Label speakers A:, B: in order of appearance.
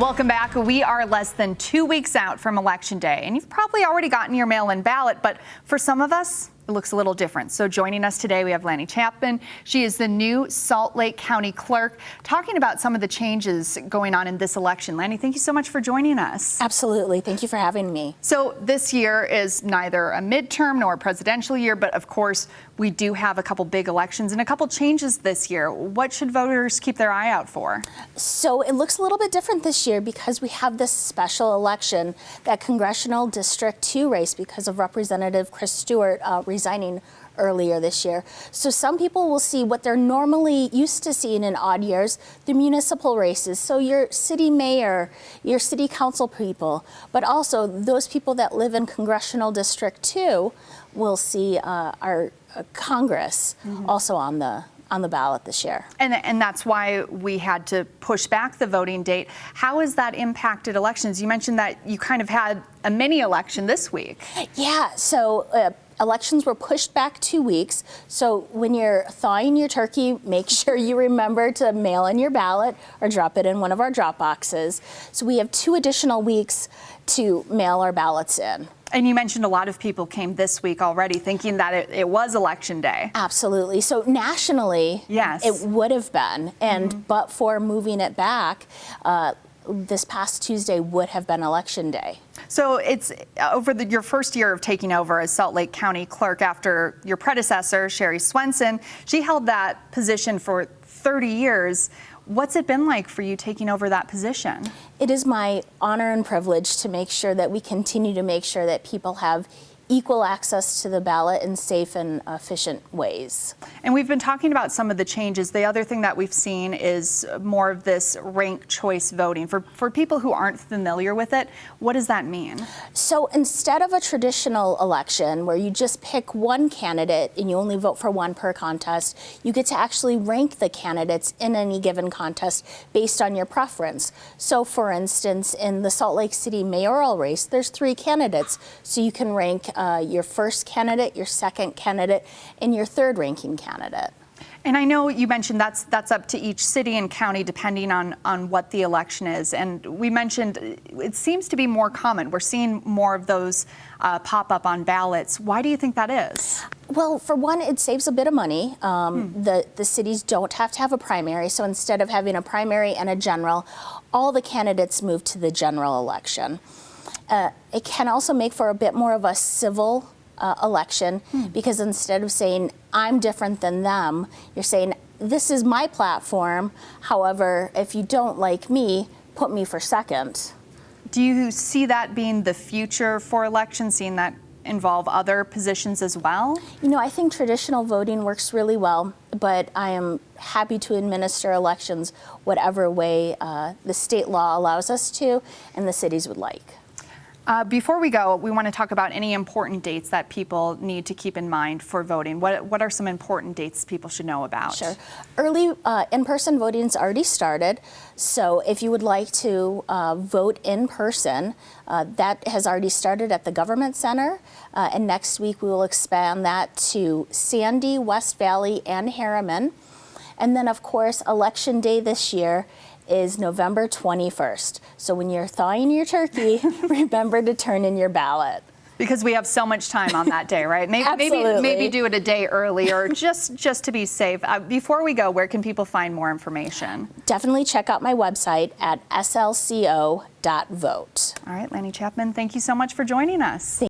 A: Welcome back. We are less than 2 weeks out from Election Day, and you've probably already gotten your mail-in ballot, but for some of us, it looks a little different. So joining us today, we have Lannie Chapman. She is the new Salt Lake County Clerk, talking about some of the changes going on in this election. Lannie, thank you so much for joining us.
B: Absolutely. Thank you for having me.
A: So this year is neither a midterm nor a presidential year, but of course, we do have a couple big elections and a couple changes this year. What should voters keep their eye out for?
B: So it looks a little bit different this year because we have this special election, that Congressional District 2 race, because of Representative Chris Stewart resigning earlier this year. So some people will see what they're normally used to seeing in odd years, the municipal races. So your city mayor, your city council people, but also those people that live in Congressional District 2 will see our Congress also on the ballot this year.
A: And that's why we had to push back the voting date. How has that impacted elections? You mentioned that you kind of had a mini election this week.
B: Yeah, so elections were pushed back 2 weeks. So when you're thawing your turkey, make sure you remember to mail in your ballot or drop it in one of our drop boxes. So we have 2 additional weeks to mail our ballots in.
A: And you mentioned a lot of people came this week already thinking that it was Election Day.
B: Absolutely. So nationally,
A: yes,
B: it would have been. And but for moving it back, this past Tuesday would have been Election Day.
A: So it's over your first year of taking over as Salt Lake County Clerk after your predecessor, Sherry Swenson. She held that position for 30 years. What's it been like for you taking over that position?
B: It is my honor and privilege to make sure that we continue to make sure that people have equal access to the ballot in safe and efficient ways.
A: And we've been talking about some of the changes. The other thing that we've seen is more of this ranked choice voting. For people who aren't familiar with it, what does that mean?
B: So instead of a traditional election where you just pick one candidate and you only vote for one per contest, you get to actually rank the candidates in any given contest based on your preference. So for instance, in the Salt Lake City mayoral race, there's 3 candidates. So you can rank your first candidate, your second candidate, and your third ranking candidate.
A: And I know you mentioned that's up to each city and county depending on what the election is. And we mentioned it seems to be more common. We're seeing more of those pop up on ballots. Why do you think that is?
B: Well, for one, it saves a bit of money. The cities don't have to have a primary. So instead of having a primary and a general, all the candidates move to the general election. It can also make for a bit more of a civil election because instead of saying, I'm different than them, you're saying, this is my platform. However, if you don't like me, put me for second.
A: Do you see that being the future for elections, seeing that involve other positions as well?
B: You know, I think traditional voting works really well, but I am happy to administer elections whatever way the state law allows us to and the cities would like.
A: Before we go, we want to talk about any important dates that people need to keep in mind for voting. What are some important dates people should know about?
B: Sure. Early in-person voting has already started. So if you would like to vote in person, that has already started at the Government Center. And next week we will expand that to Sandy, West Valley, and Harriman. And then, of course, Election Day this year is November 21st. So when you're thawing your turkey, remember to turn in your ballot.
A: Because we have so much time on that day, right? Maybe do it a day early or just to be safe. Before we go, where can people find more information?
B: Definitely check out my website at slco.vote.
A: All right, Lannie Chapman, thank you so much for joining us.